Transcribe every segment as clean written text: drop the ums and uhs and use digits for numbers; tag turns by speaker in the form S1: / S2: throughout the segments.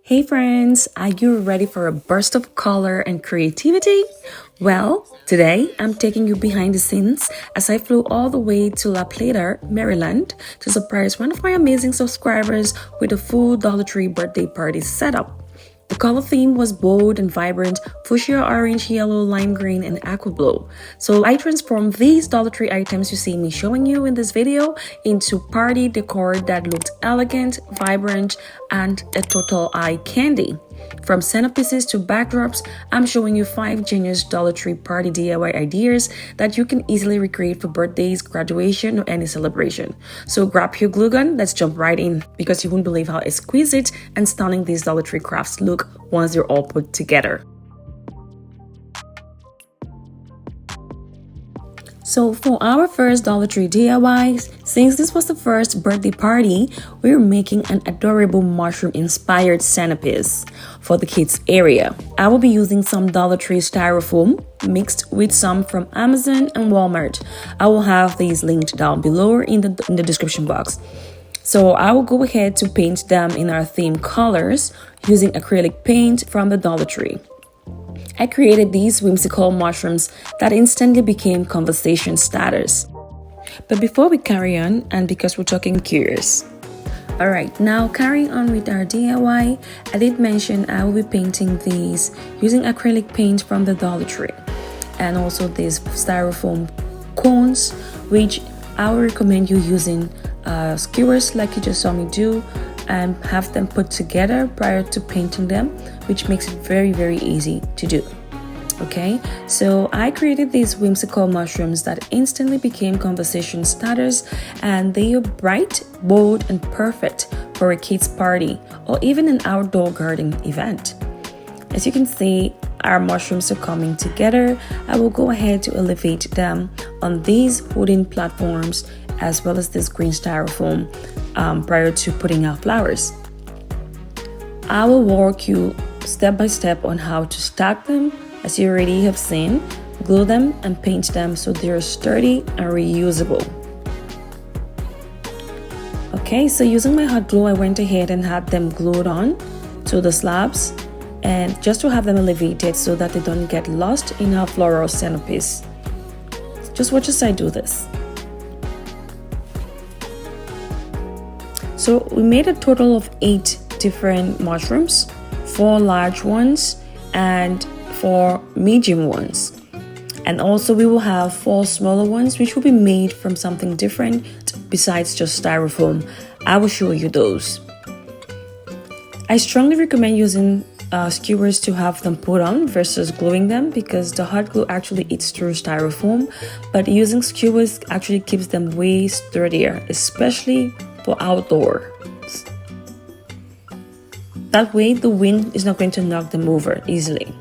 S1: Hey friends, are you ready for a burst of color and creativity? Well, today I'm taking you behind the scenes as I flew all the way to La Plata, Maryland to surprise one of my amazing subscribers with a full Dollar Tree birthday party setup. The color theme was bold and vibrant, fuchsia, orange, yellow, lime green, and aqua blue. So I transformed these Dollar Tree items you see me showing you in this video into party decor that looked elegant, vibrant, and a total eye candy. From centerpieces to backdrops, I'm showing you 5 genius Dollar Tree party DIY ideas that you can easily recreate for birthdays, graduation, or any celebration. So grab your glue gun, let's jump right in because you won't believe how exquisite and stunning these Dollar Tree crafts look once they're all put together. So for our first Dollar Tree DIY, since this was the first birthday party, we're making an adorable mushroom-inspired centerpiece for the kids area. I will be using some Dollar Tree styrofoam mixed with some from Amazon and Walmart. I will have these linked down below in the description box. So I will go ahead to paint them in our theme colors using acrylic paint from the Dollar Tree. I created these whimsical mushrooms that instantly became conversation starters. But before we carry on, and because we're talking curious. Alright, now carrying on with our DIY, I did mention I will be painting these using acrylic paint from the Dollar Tree. And also these styrofoam cones, which I would recommend you using skewers like you just saw me do, and have them put together prior to painting them, which makes it very easy to do. Okay, so I created these whimsical mushrooms that instantly became conversation starters, and they are bright, bold, and perfect for a kid's party or even an outdoor garden event. As you can see, our mushrooms are coming together. I will go ahead to elevate them on these wooden platforms as well as this green styrofoam prior to putting out flowers. I will walk you step by step on how to stack them, as you already have seen, glue them and paint them so they're sturdy and reusable. Okay, so using my hot glue, I went ahead and had them glued on to the slabs, and just to have them elevated so that they don't get lost in our floral centerpiece. Just watch as I do this. So we made a total of 8 different mushrooms, 4 large ones and 4 medium ones. And also we will have 4 smaller ones which will be made from something different besides just styrofoam. I will show you those. I strongly recommend using skewers to have them put on versus gluing them because the hot glue actually eats through styrofoam, but using skewers actually keeps them way sturdier, especially for outdoor. That way the wind is not going to knock them over easily.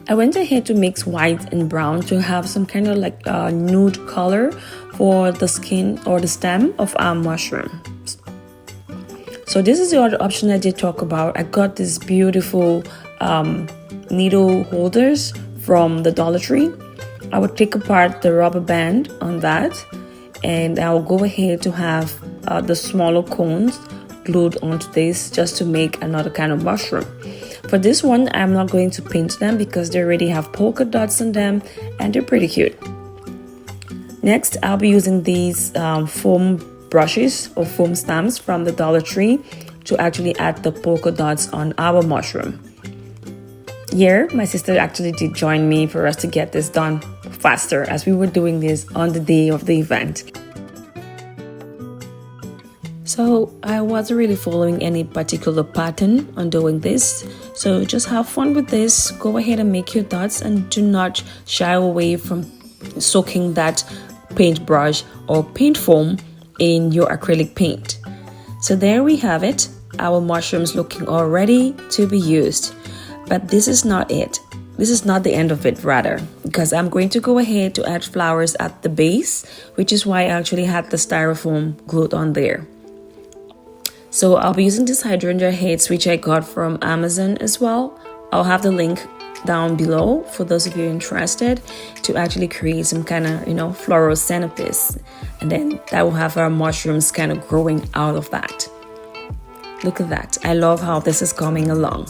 S1: I went ahead to mix white and brown to have some kind of like nude color for the skin or the stem of our mushrooms. So this is the other option I did talk about. I got these beautiful needle holders from the Dollar Tree. I would take apart the rubber band on that, and I'll go ahead to have the smaller cones glued onto this just to make another kind of mushroom. For this one, I'm not going to paint them because they already have polka dots on them and they're pretty cute. Next, I'll be using these foam brushes or foam stamps from the Dollar Tree to actually add the polka dots on our mushroom. Here, my sister actually did join me for us to get this done faster as we were doing this on the day of the event. So I wasn't really following any particular pattern on doing this. So just have fun with this. Go ahead and make your dots and do not shy away from soaking that paintbrush or paint foam in your acrylic paint. So there we have it. Our mushrooms looking all ready to be used. But this is not it. This is not the end of it, rather, because I'm going to go ahead to add flowers at the base, which is why I actually had the styrofoam glued on there. So I'll be using these hydrangea heads, which I got from Amazon as well. I'll have the link down below for those of you interested to actually create some kind of, floral centerpiece. And then that will have our mushrooms kind of growing out of that. Look at that. I love how this is coming along.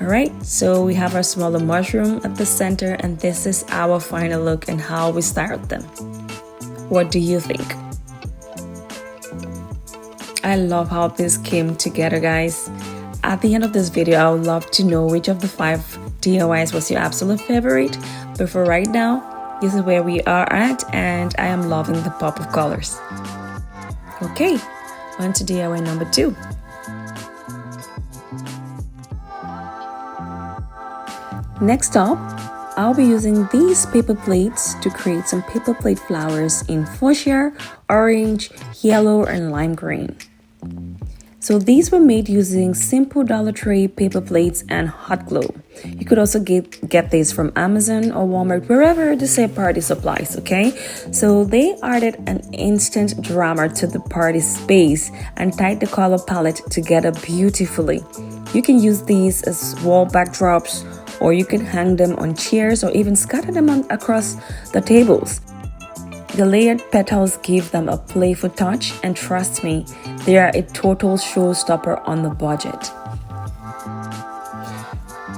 S1: All right, so we have our smaller mushroom at the center, and this is our final look and how we styled them. What do you think? I love how this came together, guys. At the end of this video, I would love to know which of the 5 DIYs was your absolute favorite. But for right now, this is where we are at, and I am loving the pop of colors. Okay, on to DIY number 2. Next up, I'll be using these paper plates to create some paper plate flowers in fuchsia, orange, yellow, and lime green. So these were made using simple Dollar Tree paper plates and hot glue. You could also get these from Amazon or Walmart, wherever they say party supplies, okay? So they added an instant drama to the party space and tied the color palette together beautifully. You can use these as wall backdrops, or you can hang them on chairs or even scatter them across the tables. The layered petals give them a playful touch, and trust me, they are a total showstopper on the budget.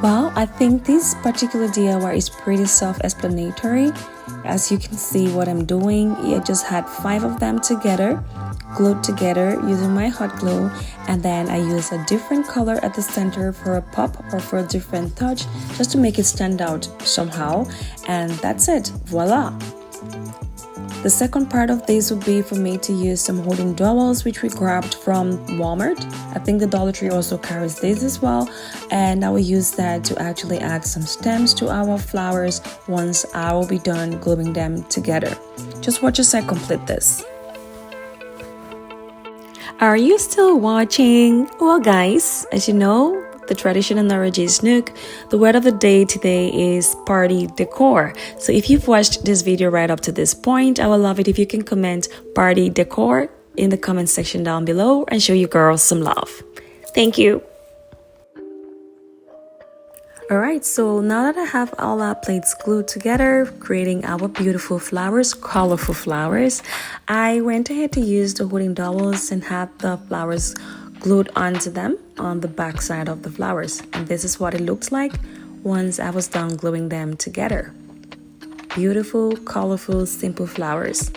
S1: Well, I think this particular DIY is pretty self-explanatory. As you can see what I'm doing, I just had 5 of them together, glued together using my hot glue, and then I use a different color at the center for a pop or for a different touch, just to make it stand out somehow, and that's it, voila! The second part of this would be for me to use some holding dowels, which we grabbed from Walmart. I think the Dollar Tree also carries this as well, and I will use that to actually add some stems to our flowers once I will be done gluing them together. Just watch as I complete this. Are you still watching? Well, guys, as you know, the tradition in Naraji's Nook, the word of the day today is party decor. So if you've watched this video right up to this point, I would love it if you can comment party decor in the comment section down below and show you girls some love. Thank you. Alright, so now that I have all our plates glued together, creating our beautiful flowers, colorful flowers, I went ahead to use the wooden dowels and had the flowers glued onto them on the back side of the flowers. And this is what it looks like once I was done gluing them together. Beautiful, colorful, simple flowers.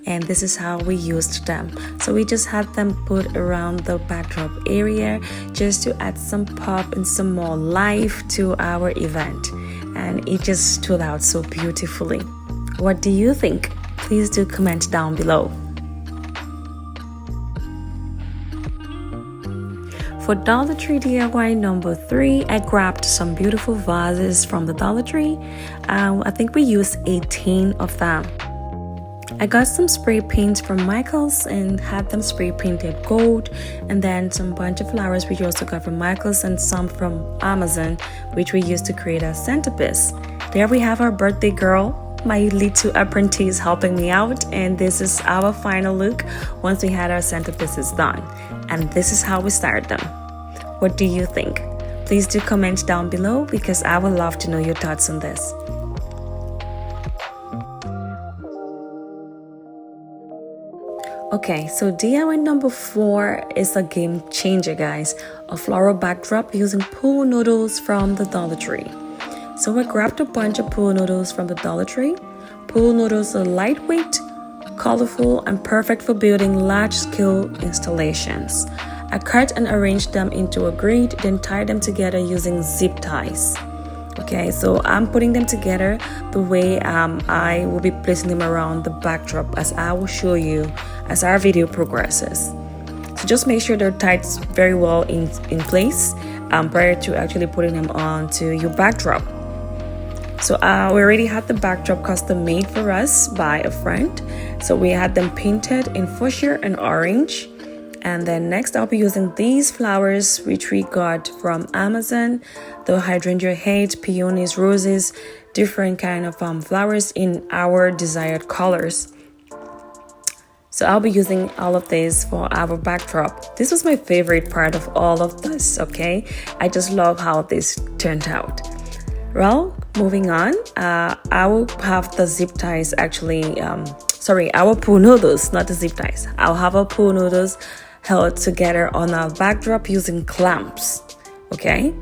S1: And this is how we used them. So we just had them put around the backdrop area just to add some pop and some more life to our event. And it just stood out so beautifully. What do you think? Please do comment down below. For Dollar Tree DIY number 3, I grabbed some beautiful vases from the Dollar Tree. I think we used 18 of them. I got some spray paints from Michael's and had them spray painted gold, and then some bunch of flowers which we also got from Michael's, and some from Amazon which we used to create our centerpiece. There we have our birthday girl, my little apprentice, helping me out, and this is our final look once we had our centerpieces done. And this is how we styled them. What do you think? Please do comment down below because I would love to know your thoughts on this. Okay, so DIY number 4 is a game changer, guys. A floral backdrop using pool noodles from the Dollar Tree. So I grabbed a bunch of pool noodles from the Dollar Tree. Pool noodles are lightweight, colorful, and perfect for building large-scale installations. I cut and arranged them into a grid, then tied them together using zip ties. Okay, so I'm putting them together the way I will be placing them around the backdrop, as I will show you as our video progresses. So just make sure they're tied very well in place prior to actually putting them onto your backdrop. So we already had the backdrop custom made for us by a friend. So we had them painted in fuchsia and orange. And then next I'll be using these flowers which we got from Amazon, the hydrangea heads, peonies, roses, different kind of flowers in our desired colors. So I'll be using all of these for our backdrop. This was my favorite part of all of this, okay? I just love how this turned out. Well, moving on, I will have the zip ties actually, our pool noodles, not the zip ties. I'll have our pool noodles held together on our backdrop using clamps. Okay,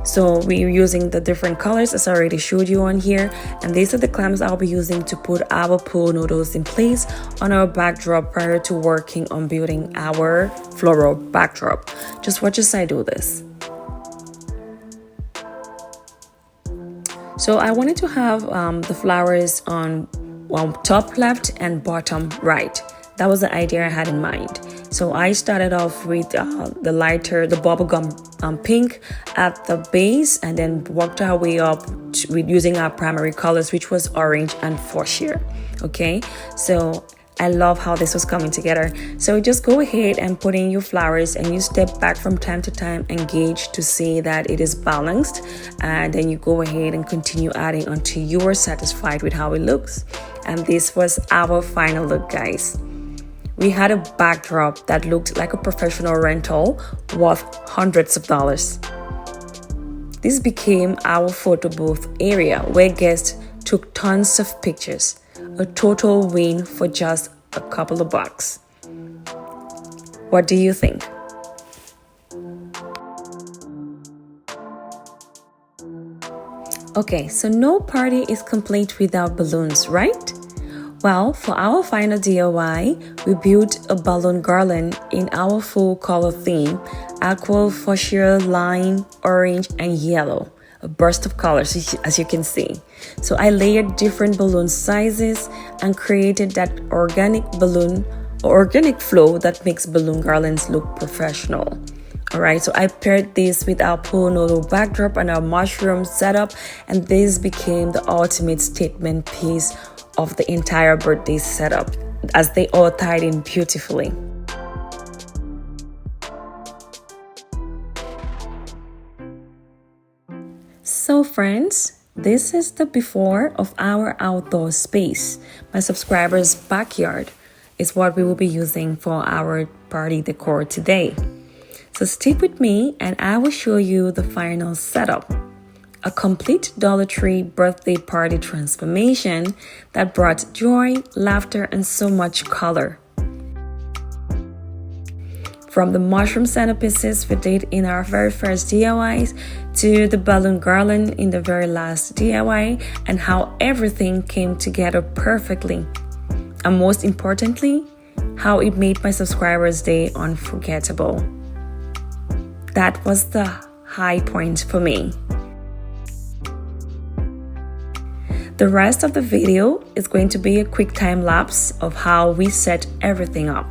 S1: so we're using the different colors as I already showed you on here, and these are the clamps I'll be using to put our pool noodles in place on our backdrop prior to working on building our floral backdrop. Just watch as I do this. So I wanted to have the flowers on top left and bottom right. That was the idea I had in mind. So I started off with the bubblegum pink at the base, and then worked our way up with using our primary colors, which was orange and fuchsia. Okay, so I love how this was coming together. So just go ahead and put in your flowers, and you step back from time to time and gauge to see that it is balanced, and then you go ahead and continue adding until you are satisfied with how it looks. And this was our final look, guys. We had a backdrop that looked like a professional rental worth hundreds of dollars. This became our photo booth area where guests took tons of pictures. A total win for just a couple of bucks. What do you think? Okay, so no party is complete without balloons, right? Well, for our final DIY, we built a balloon garland in our full color theme: aqua, fuchsia, lime, orange, and yellow. A burst of colors, as you can see. So I layered different balloon sizes and created that organic flow that makes balloon garlands look professional. All right, so I paired this with our pool noodle backdrop and our mushroom setup, and this became the ultimate statement piece of the entire birthday setup, as they all tied in beautifully. So friends, this is the before of our outdoor space. My subscribers' backyard is what we will be using for our party decor today. So stick with me and I will show you the final setup. A complete Dollar Tree birthday party transformation that brought joy, laughter, and so much color. From the mushroom centerpieces we did in our very first DIYs to the balloon garland in the very last DIY, and how everything came together perfectly. And most importantly, how it made my subscribers' day unforgettable. That was the high point for me. The rest of the video is going to be a quick time lapse of how we set everything up.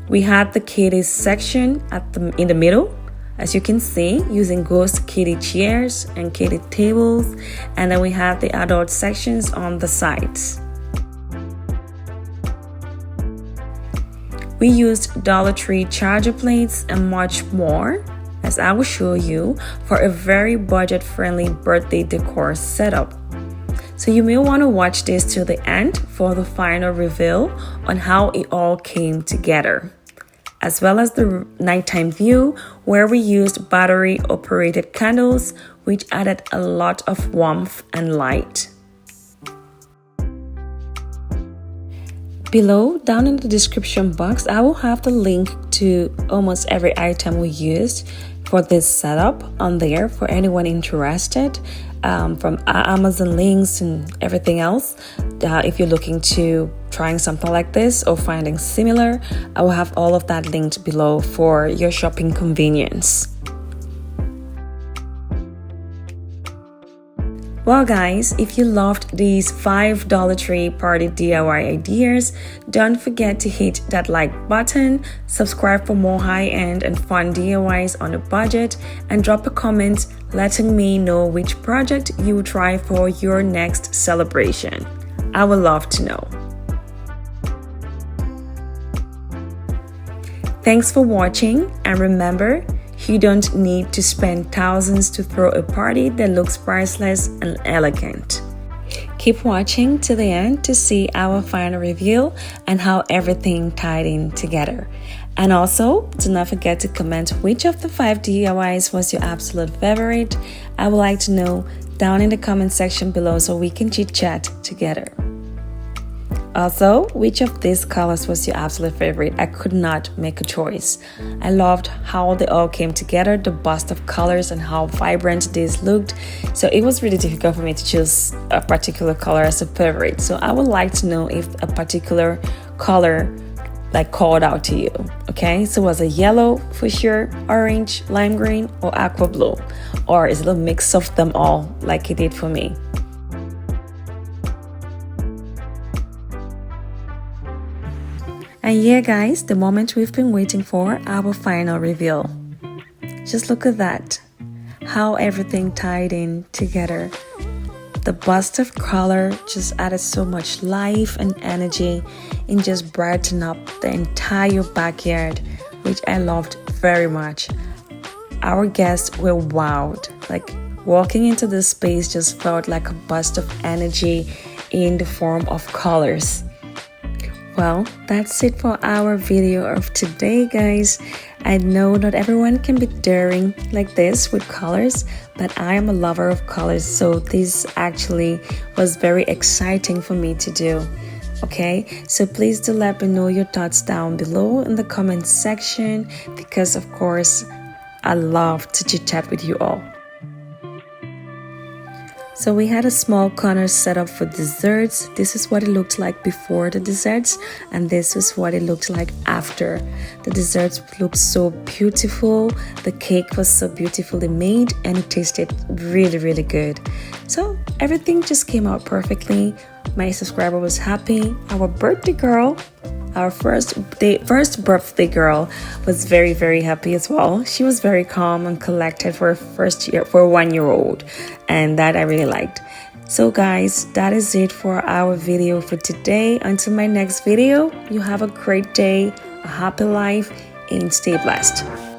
S1: We had the kiddies section in the middle, as you can see, using ghost kiddie chairs and kiddie tables, and then we had the adult sections on the sides. We used Dollar Tree charger plates and much more, as I will show you, for a very budget-friendly birthday decor setup. So you may want to watch this till the end for the final reveal on how it all came together, as well as the nighttime view where we used battery-operated candles, which added a lot of warmth and light. Below, down in the description box, I will have the link to almost every item we used for this setup on there for anyone interested, from Amazon links and everything else. If you're looking to trying something like this or finding similar, I will have all of that linked below for your shopping convenience. Well guys, if you loved these 5 Dollar Tree party DIY ideas, don't forget to hit that like button, subscribe for more high-end and fun DIYs on a budget, and drop a comment letting me know which project you will try for your next celebration. I would love to know. Thanks for watching, and remember, you don't need to spend thousands to throw a party that looks priceless and elegant. Keep watching to the end to see our final reveal and how everything tied in together. And also, do not forget to comment which of the 5 DIYs was your absolute favorite. I would like to know down in the comment section below so we can chit chat together. Also, which of these colors was your absolute favorite? I could not make a choice. I loved how they all came together, the burst of colors and how vibrant these looked. So it was really difficult for me to choose a particular color as a favorite. So I would like to know if a particular color like called out to you. Okay, so was it yellow, fuchsia, orange, lime green, or aqua blue? Or is it a mix of them all like it did for me? And yeah guys, the moment we've been waiting for, our final reveal. Just look at that, how everything tied in together. The burst of color just added so much life and energy and just brightened up the entire backyard, which I loved very much. Our guests were wowed, like walking into this space just felt like a burst of energy in the form of colors. Well, that's it for our video of today, guys. I know not everyone can be daring like this with colors, but I am a lover of colors, so this actually was very exciting for me to do. Okay, so please do let me know your thoughts down below in the comment section, because of course I love to chit chat with you all. So we had a small corner set up for desserts. This is what it looked like before the desserts, and this is what it looked like after. The desserts looked so beautiful, the cake was so beautifully made, and it tasted really, really good. So everything just came out perfectly. My subscriber was happy. Our birthday girl, our first birthday girl, was very, very happy as well. She was very calm and collected for a 1-year-old, and that I really liked. So guys, that is it for our video for today. Until my next video, you have a great day, a happy life, and stay blessed.